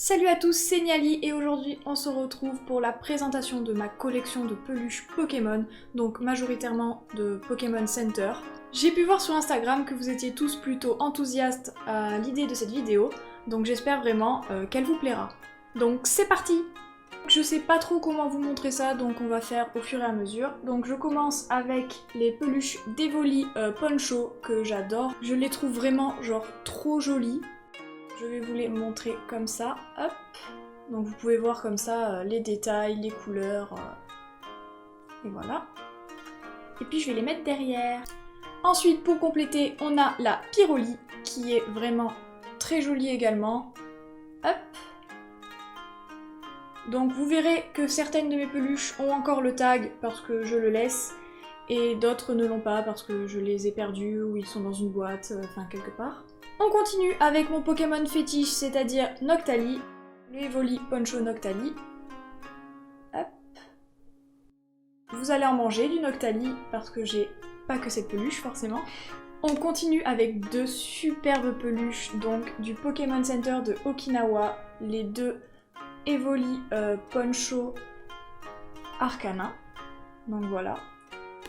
Salut à tous, c'est Niali et aujourd'hui on se retrouve pour la présentation de ma collection de peluches Pokémon, donc majoritairement de Pokémon Center. J'ai pu voir sur Instagram que vous étiez tous plutôt enthousiastes à l'idée de cette vidéo, donc j'espère vraiment qu'elle vous plaira. Donc c'est parti! Je sais pas trop comment vous montrer ça, donc on va faire au fur et à mesure. Donc je commence avec les peluches d'Evoli Poncho que j'adore. Je les trouve vraiment genre trop jolies. Je vais vous les montrer comme ça, hop. Donc vous pouvez voir comme ça les détails, les couleurs, et voilà. Et puis je vais les mettre derrière. Ensuite, pour compléter, on a la Pyroli, qui est vraiment très jolie également. Hop. Donc vous verrez que certaines de mes peluches ont encore le tag parce que je le laisse, et d'autres ne l'ont pas parce que je les ai perdus ou ils sont dans une boîte, enfin quelque part. On continue avec mon Pokémon fétiche, c'est-à-dire Noctali, le Evoli Poncho Noctali. Hop. Vous allez en manger du Noctali parce que j'ai pas que cette peluche forcément. On continue avec deux superbes peluches, donc du Pokémon Center de Okinawa, les deux Evoli Poncho Arcana. Donc voilà.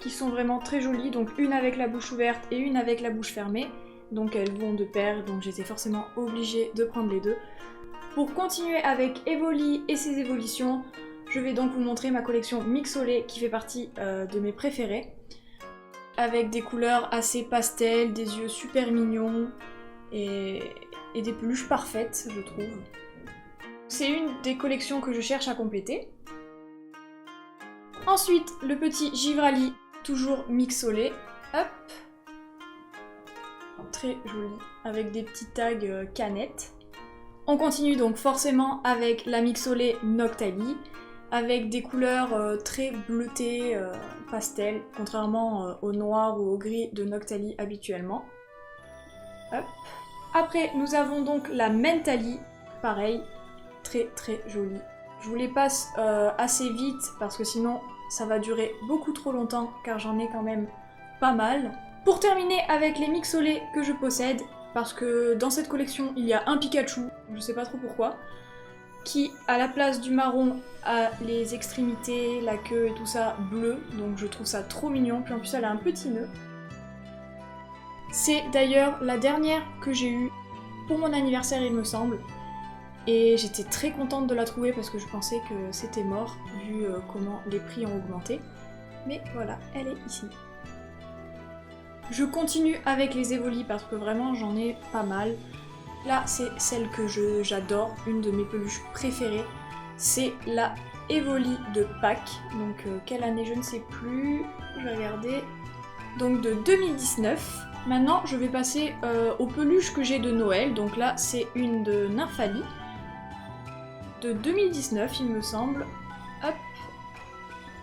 Qui sont vraiment très jolies, donc une avec la bouche ouverte et une avec la bouche fermée. Donc elles vont de pair, donc j'étais forcément obligée de prendre les deux. Pour continuer avec Evoli et ses évolutions, je vais donc vous montrer ma collection Mixolé qui fait partie de mes préférés. Avec des couleurs assez pastel, des yeux super mignons et des peluches parfaites, je trouve. C'est une des collections que je cherche à compléter. Ensuite, le petit Givrali, toujours Mixolé. Hop. Très joli, avec des petits tags canettes. On continue donc forcément avec la Mixolé Noctali, avec des couleurs très bleutées, pastel, contrairement au noir ou au gris de Noctali habituellement. Hop. Après, nous avons donc la Mentali, pareil, très très jolie. Je vous les passe assez vite parce que sinon ça va durer beaucoup trop longtemps car j'en ai quand même pas mal. Pour terminer avec les Mixolé que je possède, parce que dans cette collection il y a un Pikachu, je sais pas trop pourquoi, qui à la place du marron a les extrémités, la queue et tout ça bleu, donc je trouve ça trop mignon, puis en plus elle a un petit nœud. C'est d'ailleurs la dernière que j'ai eue pour mon anniversaire il me semble, et j'étais très contente de la trouver parce que je pensais que c'était mort vu comment les prix ont augmenté, mais voilà, elle est ici. Je continue avec les Evoli parce que vraiment j'en ai pas mal. Là c'est celle que j'adore, une de mes peluches préférées. C'est la Evoli de Pâques. Donc quelle année je ne sais plus, je vais regarder. Donc de 2019. Maintenant je vais passer aux peluches que j'ai de Noël. Donc là c'est une de Nymphali. De 2019 il me semble. Hop.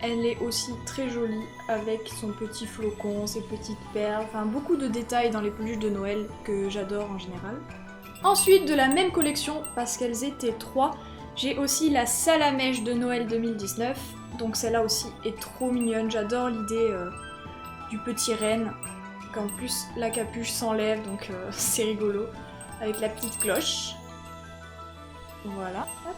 Elle est aussi très jolie avec son petit flocon, ses petites perles, enfin beaucoup de détails dans les peluches de Noël que j'adore en général. Ensuite, de la même collection, parce qu'elles étaient 3, j'ai aussi la Salamèche de Noël 2019. Donc celle-là aussi est trop mignonne, j'adore l'idée du petit renne, qu'en plus la capuche s'enlève, donc c'est rigolo, avec la petite cloche. Voilà. Hop.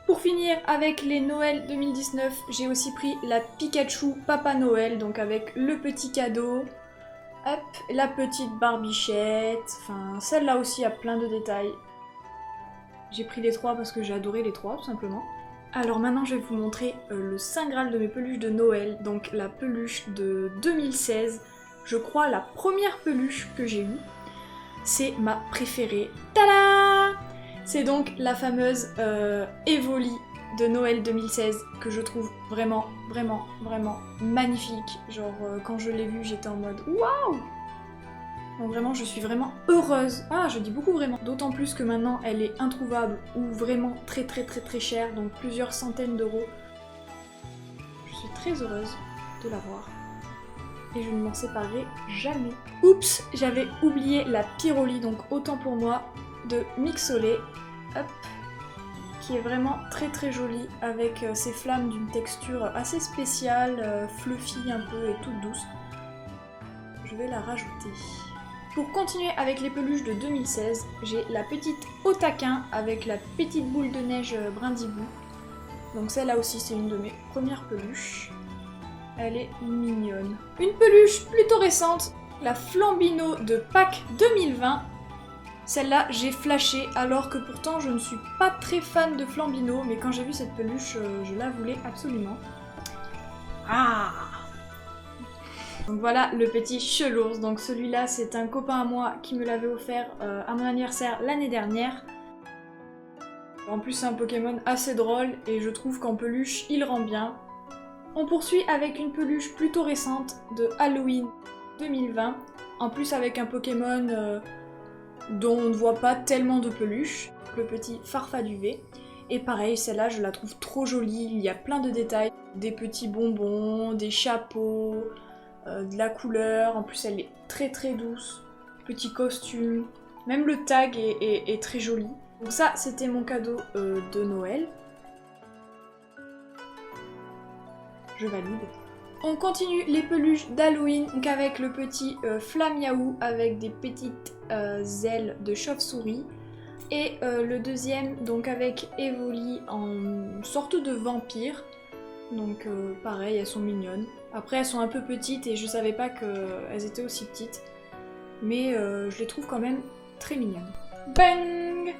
Pour finir avec les Noël 2019, j'ai aussi pris la Pikachu Papa Noël, donc avec le petit cadeau, hop, la petite barbichette, enfin celle-là aussi a plein de détails. J'ai pris les 3 parce que j'ai adoré les 3 tout simplement. Alors maintenant je vais vous montrer le Saint Graal de mes peluches de Noël, donc la peluche de 2016, je crois la première peluche que j'ai eue. C'est ma préférée. Tada! C'est donc la fameuse Evoli de Noël 2016 que je trouve vraiment, vraiment, vraiment magnifique. Genre quand je l'ai vue, j'étais en mode waouh! Donc vraiment, je suis vraiment heureuse. Ah, je dis beaucoup vraiment. D'autant plus que maintenant, elle est introuvable ou vraiment très très très très chère, donc plusieurs centaines d'euros. Je suis très heureuse de l'avoir. Et je ne m'en séparerai jamais. Oups, j'avais oublié la Pyroli, donc autant pour moi, de Mixolé, hop, qui est vraiment très très jolie avec ses flammes d'une texture assez spéciale, fluffy un peu et toute douce. Je vais la rajouter. Pour continuer avec les peluches de 2016, j'ai la petite Otaquin avec la petite boule de neige Brindibou. Donc celle-là aussi c'est une de mes premières peluches. Elle est mignonne. Une peluche plutôt récente, la Flambino de Pâques 2020. Celle-là j'ai flashé alors que pourtant je ne suis pas très fan de Flambino, mais quand j'ai vu cette peluche, je la voulais absolument. Ah! Donc voilà le petit Chelours. Donc celui-là c'est un copain à moi qui me l'avait offert à mon anniversaire l'année dernière. En plus c'est un Pokémon assez drôle et je trouve qu'en peluche il rend bien. On poursuit avec une peluche plutôt récente de Halloween 2020. En plus avec un Pokémon dont on ne voit pas tellement de peluches, le petit Farfaduvé. Et pareil, celle-là je la trouve trop jolie, il y a plein de détails. Des petits bonbons, des chapeaux, de la couleur, en plus elle est très très douce, petit costume, même le tag est très joli. Donc ça c'était mon cadeau de Noël. Je valide. On continue les peluches d'Halloween donc avec le petit Flamiaou avec des petites ailes de chauve-souris. Et le deuxième donc avec Evoli en sorte de vampire. Donc pareil, elles sont mignonnes. Après elles sont un peu petites et je savais pas qu'elles étaient aussi petites. Mais je les trouve quand même très mignonnes. Bang!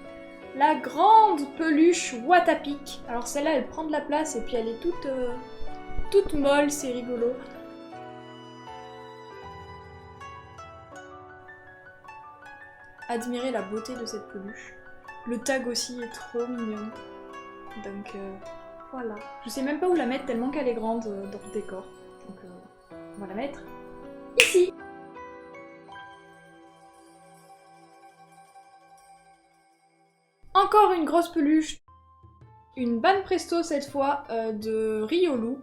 La grande peluche Watapic. Alors celle-là elle prend de la place et puis elle est toute molle, c'est rigolo. Admirez la beauté de cette peluche. Le tag aussi est trop mignon. Donc voilà. Je sais même pas où la mettre tellement qu'elle est grande dans le décor. Donc on va la mettre ici. Encore une grosse peluche. Une Banpresto cette fois de Riolu.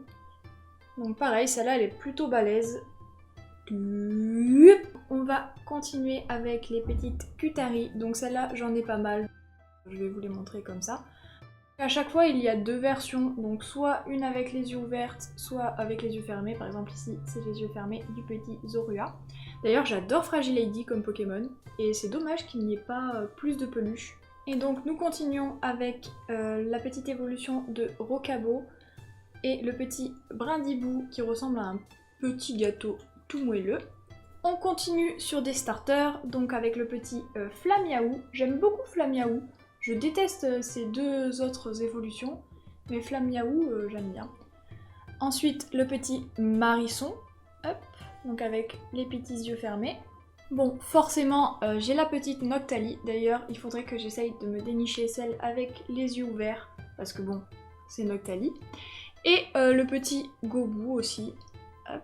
Donc pareil, celle-là elle est plutôt balèze. On va continuer avec les petites Cutari. Donc celle-là j'en ai pas mal. Je vais vous les montrer comme ça. À chaque fois il y a deux versions, donc soit une avec les yeux ouverts, soit avec les yeux fermés. Par exemple ici c'est les yeux fermés du petit Zorua. D'ailleurs j'adore Fragilady comme Pokémon et c'est dommage qu'il n'y ait pas plus de peluches. Et donc nous continuons avec la petite évolution de Rocabo et le petit Brindibou qui ressemble à un petit gâteau tout moelleux. On continue sur des starters, donc avec le petit Flamiaou. J'aime beaucoup Flamiaou. Je déteste ces deux autres évolutions, mais Flamiaou, j'aime bien. Ensuite, le petit Marisson, hop, donc avec les petits yeux fermés. Bon, forcément, j'ai la petite Noctali. D'ailleurs, il faudrait que j'essaye de me dénicher celle avec les yeux ouverts, parce que bon, c'est Noctali. Et le petit Gobou aussi, hop.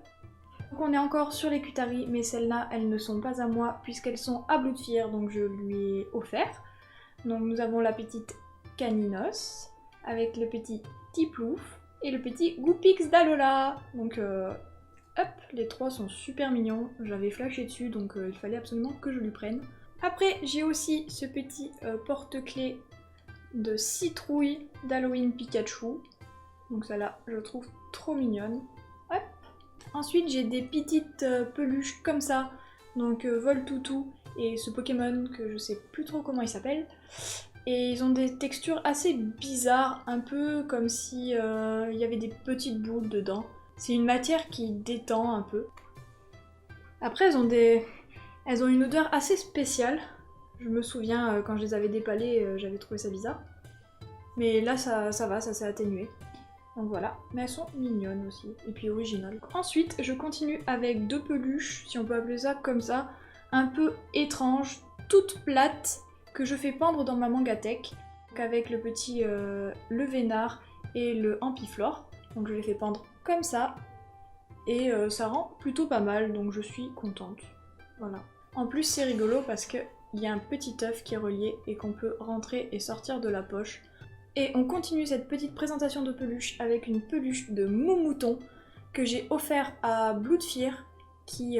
Donc on est encore sur les Cutari, mais celles-là, elles ne sont pas à moi, puisqu'elles sont à Bloodfear, donc je lui ai offert. Donc nous avons la petite Caninos, avec le petit Tiplouf et le petit Goopix d'Alola. Donc hop, les trois sont super mignons, j'avais flashé dessus donc il fallait absolument que je lui prenne. Après j'ai aussi ce petit porte-clés de citrouille d'Halloween Pikachu. Donc celle-là je trouve trop mignonne. Hop. Ensuite j'ai des petites peluches comme ça, donc Voltoutou et ce Pokémon que je sais plus trop comment il s'appelle. Et ils ont des textures assez bizarres, un peu comme si il y avait des petites boules dedans. C'est une matière qui détend un peu. Après elles ont une odeur assez spéciale. Je me souviens quand je les avais dépalées, j'avais trouvé ça bizarre. Mais là ça va, ça s'est atténué. Donc voilà, mais elles sont mignonnes aussi, et puis originales. Ensuite, je continue avec deux peluches, si on peut appeler ça comme ça, un peu étranges, toutes plates, que je fais pendre dans ma Mangatech, donc avec le petit le Vénard et le Ampiflore. Donc je les fais pendre comme ça, et ça rend plutôt pas mal, donc je suis contente. Voilà. En plus c'est rigolo parce qu'il y a un petit œuf qui est relié et qu'on peut rentrer et sortir de la poche. Et on continue cette petite présentation de peluche avec une peluche de Moumouton que j'ai offert à Bloodfear qui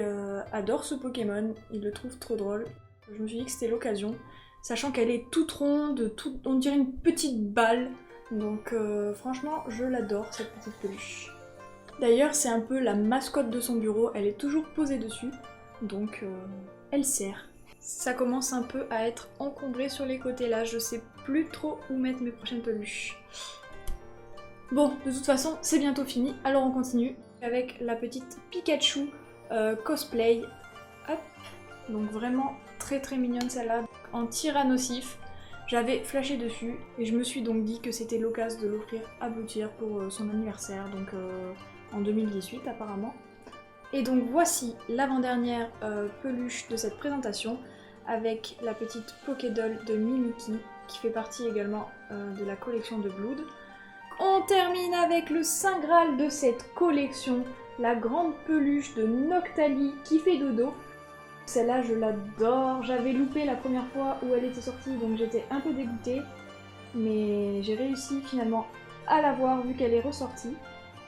adore ce Pokémon, il le trouve trop drôle. Je me suis dit que c'était l'occasion, sachant qu'elle est toute ronde, on dirait une petite balle, donc franchement je l'adore cette petite peluche. D'ailleurs c'est un peu la mascotte de son bureau, elle est toujours posée dessus, donc elle sert. Ça commence un peu à être encombré sur les côtés là, je sais plus trop où mettre mes prochaines peluches. Bon, de toute façon, c'est bientôt fini, alors on continue avec la petite Pikachu cosplay. Hop. Donc vraiment très mignonne celle-là, en tyrannosif. J'avais flashé dessus et je me suis donc dit que c'était l'occasion de l'offrir à Boutir pour son anniversaire, donc en 2018 apparemment. Et donc voici l'avant-dernière peluche de cette présentation avec la petite Pokédoll de Mimikyu qui fait partie également de la collection de Blood. On termine avec le Saint Graal de cette collection, la grande peluche de Noctali qui fait dodo. Celle-là je l'adore, j'avais loupé la première fois où elle était sortie donc j'étais un peu dégoûtée. Mais j'ai réussi finalement à l'avoir vu qu'elle est ressortie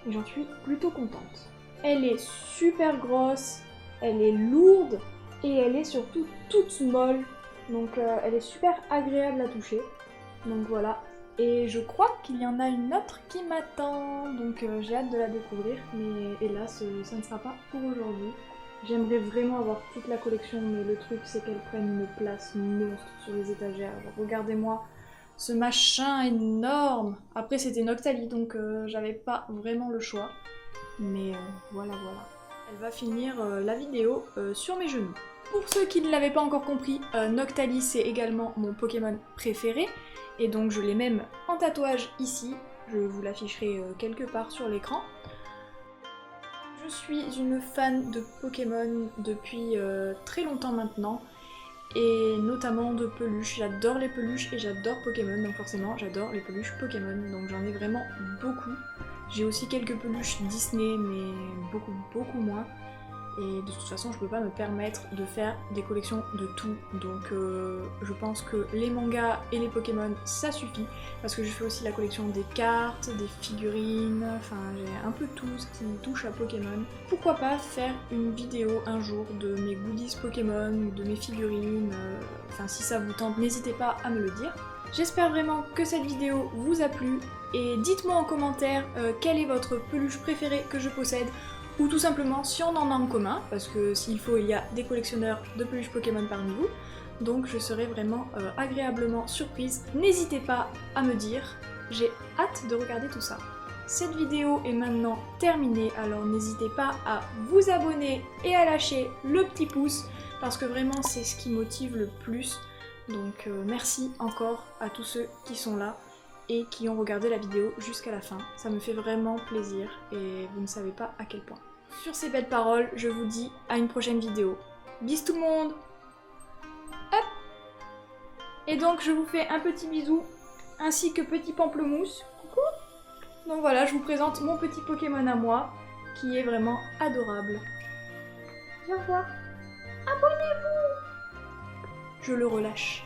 et j'en suis plutôt contente. Elle est super grosse, elle est lourde et elle est surtout toute molle. Donc elle est super agréable à toucher. Donc voilà. Et je crois qu'il y en a une autre qui m'attend. Donc j'ai hâte de la découvrir. Mais hélas, ça ne sera pas pour aujourd'hui. J'aimerais vraiment avoir toute la collection, mais le truc c'est qu'elle prenne une place monstre sur les étagères. Regardez-moi ce machin énorme. Après c'était Noctali, donc j'avais pas vraiment le choix. Mais voilà. Elle va finir la vidéo sur mes genoux. Pour ceux qui ne l'avaient pas encore compris, Noctali c'est également mon Pokémon préféré. Et donc je l'ai même en tatouage ici. Je vous l'afficherai quelque part sur l'écran. Je suis une fan de Pokémon depuis très longtemps maintenant. Et notamment de peluches. J'adore les peluches et j'adore Pokémon, donc forcément j'adore les peluches Pokémon, donc j'en ai vraiment beaucoup. J'ai aussi quelques peluches Disney, mais beaucoup moins. Et de toute façon, je peux pas me permettre de faire des collections de tout. Donc je pense que les mangas et les Pokémon, ça suffit. Parce que je fais aussi la collection des cartes, des figurines, enfin j'ai un peu tout ce qui touche à Pokémon. Pourquoi pas faire une vidéo un jour de mes goodies Pokémon ou de mes figurines. Enfin si ça vous tente, n'hésitez pas à me le dire. J'espère vraiment que cette vidéo vous a plu. Et dites-moi en commentaire quelle est votre peluche préférée que je possède. Ou tout simplement si on en a en commun, parce que s'il faut, il y a des collectionneurs de peluches Pokémon parmi vous. Donc je serai vraiment agréablement surprise. N'hésitez pas à me dire, j'ai hâte de regarder tout ça. Cette vidéo est maintenant terminée, alors n'hésitez pas à vous abonner et à lâcher le petit pouce, parce que vraiment c'est ce qui motive le plus. Donc merci encore à tous ceux qui sont là et qui ont regardé la vidéo jusqu'à la fin. Ça me fait vraiment plaisir et vous ne savez pas à quel point. Sur ces belles paroles, je vous dis à une prochaine vidéo. Bisous tout le monde! Hop! Et donc je vous fais un petit bisou, ainsi que petit pamplemousse. Coucou! Donc voilà, je vous présente mon petit Pokémon à moi, qui est vraiment adorable. Viens voir! Abonnez-vous! Je le relâche.